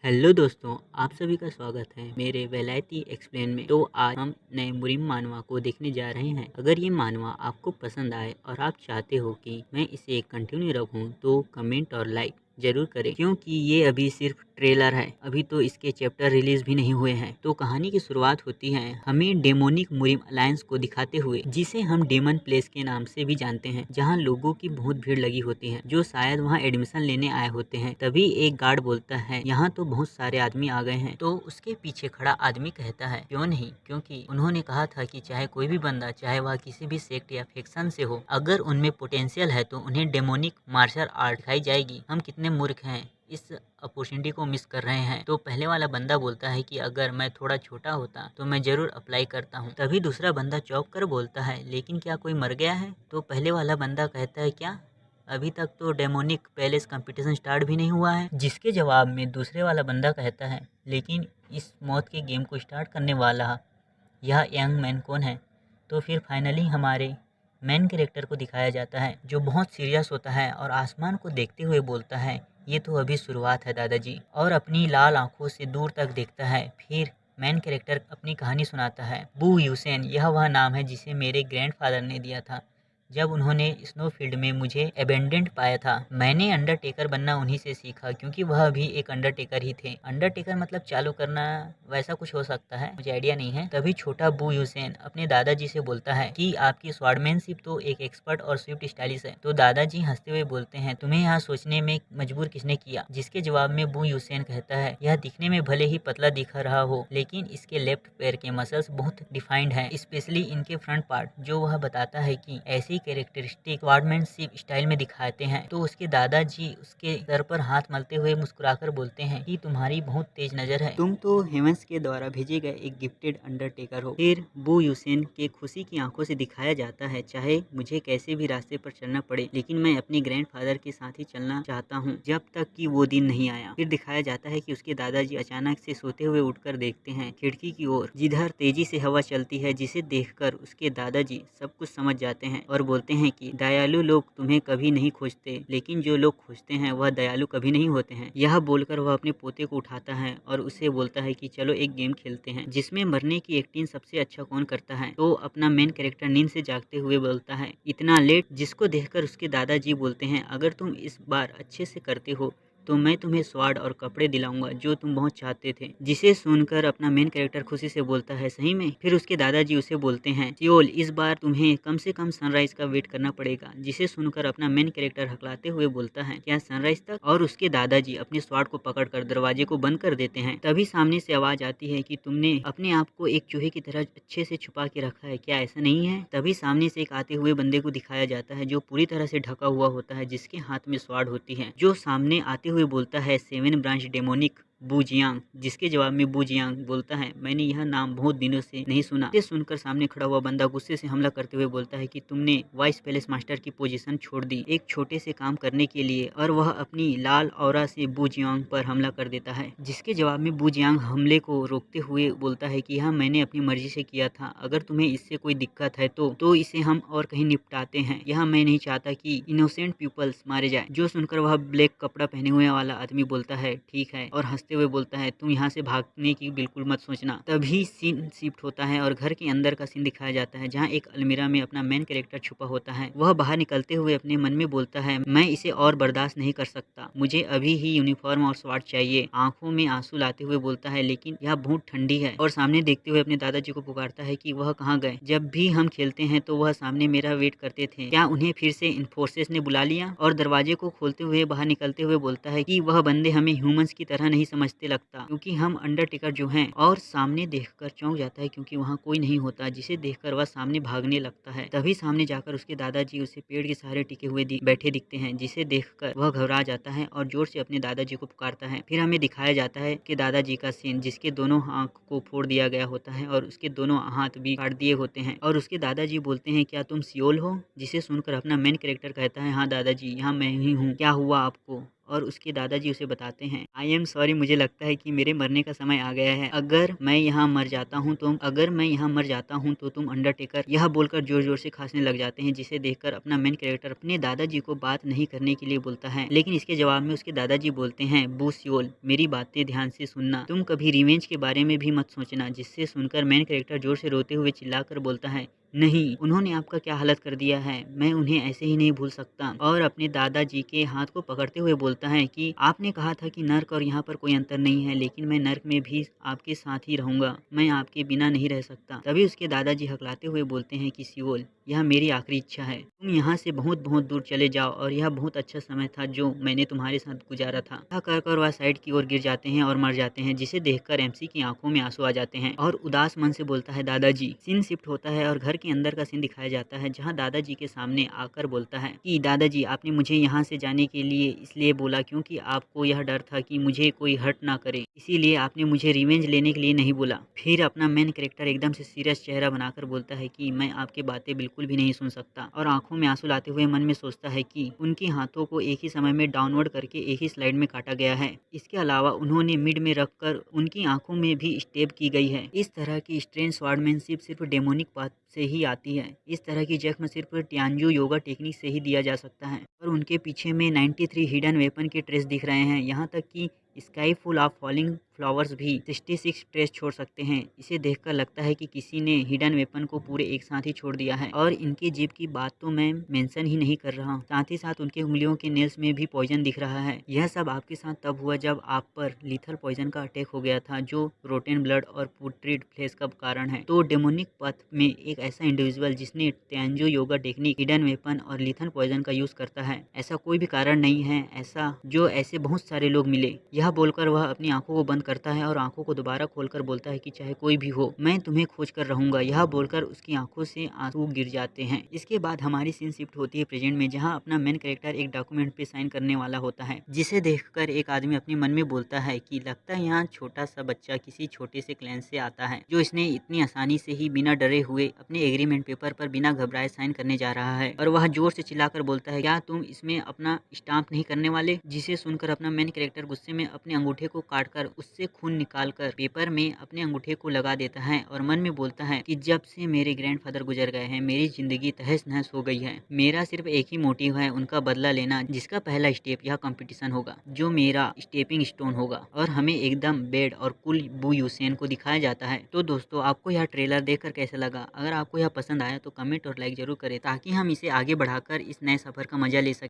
Hello दोस्तों, आप सभी का स्वागत है मेरे वेलायती एक्सप्लेन में। तो आज हम नए मुरीम मानवा को देखने जा रहे हैं। अगर ये मानवा आपको पसंद आए और आप चाहते हो कि मैं इसे कंटिन्यू रखूं तो कमेंट और लाइक जरूर करें, क्योंकि ये अभी सिर्फ ट्रेलर है। अभी तो इसके चैप्टर रिलीज भी नहीं हुए हैं। तो कहानी की शुरुआत होती है हमें डेमोनिक मुरीम अलायंस को दिखाते हुए, जिसे हम डेमन प्लेस के नाम से भी जानते हैं, जहाँ लोगों की बहुत भीड़ लगी होती है जो शायद वहाँ एडमिशन लेने आए होते हैं। तभी एक गार्ड बोलता है यहाँ तो बहुत सारे आदमी आ गए हैं। तो उसके पीछे खड़ा आदमी कहता है क्यों नहीं, क्योंकि उन्होंने कहा था कि चाहे कोई भी बंदा, चाहे वह किसी भी सेक्ट या फेक्शन से हो, अगर उनमें पोटेंशियल है तो उन्हें डेमोनिक मार्शल आर्ट दिखाई जाएगी। हम कितने मूर्ख हैं, इस अपॉर्चुनिटी को मिस कर रहे हैं। तो पहले वाला बंदा बोलता है कि अगर मैं थोड़ा छोटा होता तो मैं जरूर अप्लाई करता हूँ। तभी दूसरा बंदा चौंक कर बोलता है लेकिन क्या कोई मर गया है? तो पहले वाला बंदा कहता है क्या अभी तक तो डेमोनिक पैलेस कंपटीशन स्टार्ट भी नहीं हुआ है? जिसके जवाब में दूसरे वाला बंदा कहता है लेकिन इस मौत के गेम को स्टार्ट करने वाला यह यंग मैन कौन है? तो फिर फाइनली हमारे मेन कैरेक्टर को दिखाया जाता है जो बहुत सीरियस होता है और आसमान को देखते हुए बोलता है ये तो अभी शुरुआत है दादाजी, और अपनी लाल आंखों से दूर तक देखता है। फिर मेन कैरेक्टर अपनी कहानी सुनाता है। बू यूसेन, यह वह नाम है जिसे मेरे ग्रैंडफादर ने दिया था जब उन्होंने स्नोफील्ड में मुझे एबेंडेंट पाया था। मैंने अंडरटेकर बनना उन्हीं से सीखा, क्योंकि वह भी एक अंडरटेकर ही थे। अंडरटेकर मतलब चालू करना, वैसा कुछ हो सकता है, मुझे आइडिया नहीं है। तभी छोटा बू यूसेन अपने दादाजी से बोलता है कि आपकी स्वॉर्डमैनशिप तो एक एक्सपर्ट और स्विफ्ट स्टाइलिश है। तो दादाजी हंसते हुए बोलते हैं तुम्हें यहाँ सोचने में मजबूर किसने किया? जिसके जवाब में बू यूसेन कहता है यह दिखने में भले ही पतला दिख रहा हो, लेकिन इसके लेफ्ट पैर के मसल्स बहुत डिफाइंड हैं, स्पेशली इनके फ्रंट पार्ट, जो वह बताता है कि ऐसी कैरेक्टरिस्टिक स्वॉर्डमैनशिप स्टाइल में दिखाते हैं। तो उसके दादाजी उसके सर पर हाथ मलते हुए मुस्कुराकर बोलते हैं कि तुम्हारी बहुत तेज नजर है, तुम तो हेवंस के द्वारा भेजे गए एक गिफ्टेड अंडरटेकर हो। फिर बू यूसेन के खुशी की आंखों से दिखाया जाता है चाहे मुझे कैसे भी रास्ते पर चलना पड़े, लेकिन मैं अपने ग्रैंडफादर के साथ ही चलना चाहता हूँ जब तक कि वो दिन नहीं आया। फिर दिखाया जाता है कि उसके दादाजी अचानक से सोते हुए उठकर देखते हैं खिड़की की ओर, जिधर तेजी से हवा चलती है, जिसे देखकर उसके दादाजी सब कुछ समझ जाते हैं और बोलते हैं कि दयालु लोग तुम्हें कभी नहीं खोजते, लेकिन जो लोग खोजते हैं वह दयालु कभी नहीं होते हैं। यह बोलकर वह अपने पोते को उठाता है और उसे बोलता है कि चलो एक गेम खेलते हैं जिसमें मरने की एक्टिंग सबसे अच्छा कौन करता है। तो अपना मेन कैरेक्टर नींद से जागते हुए बोलता है इतना लेट, जिसको देखकर उसके दादाजी बोलते हैं अगर तुम इस बार अच्छे से करते हो तो मैं तुम्हें स्वाड और कपड़े दिलाऊंगा जो तुम बहुत चाहते थे। जिसे सुनकर अपना मेन कैरेक्टर खुशी से बोलता है सही में? फिर उसके दादाजी उसे बोलते हैं सियोल, इस बार तुम्हें कम से कम सनराइज का वेट करना पड़ेगा। जिसे सुनकर अपना मेन कैरेक्टर हकलाते हुए बोलता है क्या सनराइज तक? और उसके दादाजी अपने स्वाड को पकड़कर दरवाजे को बंद कर देते हैं। तभी सामने से आवाज आती है कि तुमने अपने आप को एक चूहे की तरह अच्छे से छुपा के रखा है, क्या ऐसा नहीं है? तभी सामने से एक आते हुए बंदे को दिखाया जाता है जो पूरी तरह से ढका हुआ होता है, जिसके हाथ में स्वाड होती है, जो सामने आते हुए बोलता है 7 ब्रांच डेमोनिक बूजियांग। जिसके जवाब में बूजियांग बोलता है मैंने यह नाम बहुत दिनों से नहीं सुना। इसे सुनकर सामने खड़ा हुआ बंदा गुस्से से हमला करते हुए बोलता है कि तुमने वाइस पैलेस मास्टर की पोजीशन छोड़ दी एक छोटे से काम करने के लिए, और वह अपनी लाल ऑरा से बूजियांग पर हमला कर देता है। जिसके जवाब में बूजियांग हमले को रोकते हुए बोलता है कि यह मैंने अपनी मर्जी से किया था, अगर तुम्हें इससे कोई दिक्कत है तो इसे हम और कहीं निपटाते हैं। यह मैं नहीं चाहता कि इनोसेंट पीपल्स मारे जाए। जो सुनकर वह ब्लैक कपड़ा पहने हुए वाला आदमी बोलता है ठीक है, और हंसते हुए बोलता है तुम यहाँ से भागने की बिल्कुल मत सोचना। तभी सीन शिफ्ट होता है और घर के अंदर का सीन दिखाया जाता है, जहाँ एक अलमीरा में अपना मेन कैरेक्टर छुपा होता है। वह बाहर निकलते हुए अपने मन में बोलता है मैं इसे और बर्दाश्त नहीं कर सकता, मुझे अभी ही यूनिफॉर्म और स्वाड चाहिए। आंखों में आंसू लाते हुए बोलता है लेकिन यह बहुत ठंडी है, और सामने देखते हुए अपने दादाजी को पुकारता है कि वह कहाँ गए? जब भी हम खेलते हैं तो वह सामने मेरा वेट करते थे, क्या उन्हें फिर से इन्फोर्सेस ने बुला लिया? और दरवाजे को खोलते हुए बाहर निकलते हुए बोलता है कि वह बंदे हमें ह्यूमंस की तरह नहीं समझते लगता, क्योंकि हम अंडरटेकर जो हैं। और सामने देखकर चौंक जाता है क्योंकि वहाँ कोई नहीं होता, जिसे देखकर वह सामने भागने लगता है। तभी सामने जाकर उसके दादाजी उसे पेड़ के सहारे टिके हुए बैठे दिखते हैं, जिसे देखकर वह घबरा जाता है और जोर से अपने दादाजी को पुकारता है। फिर हमें दिखाया जाता है कि दादाजी का सीन, जिसके दोनों आंख को फोड़ दिया गया होता है और उसके दोनों हाथ भी काट दिए होते हैं, और उसके दादाजी बोलते हैं क्या तुम सियोल हो? जिसे सुनकर अपना मेन कैरेक्टर कहता है हाँ दादाजी, यहाँ मैं ही हूँ, क्या हुआ आपको? और उसके दादाजी उसे बताते हैं, आई एम सॉरी, मुझे लगता है कि मेरे मरने का समय आ गया है। अगर मैं यहाँ मर जाता हूँ तो तुम अंडरटेकर। यह बोलकर जोर जोर से खांसने लग जाते हैं, जिसे देखकर अपना मेन कैरेक्टर अपने दादाजी को बात नहीं करने के लिए बोलता है। लेकिन इसके जवाब में उसके दादाजी बोलते हैं, बू सियोल, मेरी बातें ध्यान से सुनना, तुम कभी रिवेंज के बारे में भी मत सोचना। जिससे सुनकर मेन कैरेक्टर जोर से रोते हुए चिल्लाकर बोलता है, नहीं, उन्होंने आपका क्या हालत कर दिया है, मैं उन्हें ऐसे ही नहीं भूल सकता। और अपने दादाजी के हाथ को पकड़ते हुए बोलता है कि आपने कहा था कि नर्क और यहाँ पर कोई अंतर नहीं है, लेकिन मैं नर्क में भी आपके साथ ही रहूंगा, मैं आपके बिना नहीं रह सकता। तभी उसके दादाजी हकलाते हुए बोलते हैं कि सियोल, यह मेरी आखिरी इच्छा है, तुम यहाँ से बहुत बहुत दूर चले जाओ और यह बहुत अच्छा समय था जो मैंने तुम्हारे साथ गुजारा था। यह कर वह साइड की ओर गिर जाते हैं और मर जाते हैं, जिसे देखकर एमसी की आंखों में आंसू आ जाते हैं और उदास मन से बोलता है, दादाजी। सीन शिफ्ट होता है और घर के अंदर का सीन दिखाया जाता है, जहाँ दादाजी के सामने आकर बोलता है कि दादाजी, आपने मुझे यहाँ से जाने के लिए इसलिए बोला क्योंकि आपको यह डर था कि मुझे कोई हर्ट ना करे, इसीलिए आपने मुझे रिवेंज लेने के लिए नहीं बोला। फिर अपना मेन कैरेक्टर एकदम से सीरियस चेहरा बनाकर बोलता है कि मैं आपकी बातें बिल्कुल भी नहीं सुन सकता, और आंखों में आंसू लाते हुए मन में सोचता है कि उनके हाथों को एक ही समय में डाउनवर्ड करके एक ही स्लाइड में काटा गया है। इसके अलावा उन्होंने मिड में रखकर उनकी आंखों में भी स्टेप की गई है। इस तरह की स्ट्रेंज स्वॉर्डमैनशिप सिर्फ डेमोनिक पाथ से ही आती है। इस तरह की जख्म सिर्फ ट्यान्जू योगा टेक्निक से ही दिया जा सकता है। और उनके पीछे में 93 हिडन वेपन के ट्रेस दिख रहे हैं, यहाँ तक कि sky full of falling flowers भी 66 ट्रेस छोड़ सकते हैं। इसे देखकर लगता है कि किसी ने हिडन वेपन को पूरे एक साथ ही छोड़ दिया है। और इनकी जीभ की बात तो मैं मेंशन ही नहीं कर रहा हूँ, साथ ही साथ उनके उंगलियों के नेल्स में भी पॉइजन दिख रहा है। यह सब आपके साथ तब हुआ जब आप पर लीथल पॉइजन का अटैक हो गया था, जो रोटेन ब्लड और पुट्रिड फ्लेश का कारण है। तो डेमोनिक पथ में एक ऐसा इंडिविजुअल जिसने ट्यान्जू योगा टेक्निक, हिडन वेपन और लीथल पॉइजन का यूज करता है, ऐसा कोई भी कारण नहीं है ऐसा जो ऐसे बहुत सारे लोग मिले। यह बोलकर वह अपनी आंखों को बंद करता है और आंखों को दोबारा खोलकर बोलता है कि चाहे कोई भी हो, मैं तुम्हें खोज कर रहूंगा। यह बोलकर उसकी आंखों से आंसू गिर जाते हैं। इसके बाद हमारी सीन शिफ्ट होती है प्रेजेंट में, जहां अपना मेन कैरेक्टर एक डॉक्यूमेंट पे साइन करने वाला होता है, जिसे देखकर एक आदमी अपने मन में बोलता है कि लगता है यहाँ छोटा सा बच्चा किसी छोटे से क्लैन से आता है, जो इसने इतनी आसानी से ही बिना डरे हुए अपने एग्रीमेंट पेपर पर बिना घबराए साइन करने जा रहा है। और वह जोर से चिल्लाकर बोलता है, क्या तुम इसमें अपना स्टाम्प नहीं करने वाले? जिसे सुनकर अपना मेन कैरेक्टर गुस्से में अपने अंगूठे को काटकर उससे खून निकालकर पेपर में अपने अंगूठे को लगा देता है और मन में बोलता है कि जब से मेरे ग्रैंडफादर गुजर गए हैं, मेरी जिंदगी तहस नहस हो गई है। मेरा सिर्फ एक ही मोटिव है, उनका बदला लेना, जिसका पहला स्टेप यह कंपटीशन होगा, जो मेरा स्टेपिंग स्टोन होगा। और हमें एकदम बेड और कुल बू यूसेन को दिखाया जाता है। तो दोस्तों, आपको यह ट्रेलर देखकर कैसा लगा? अगर आपको यह पसंद आया तो कमेंट और लाइक जरूर करें, ताकि हम इसे आगे बढ़ाकर इस नए सफर का मजा ले सकें।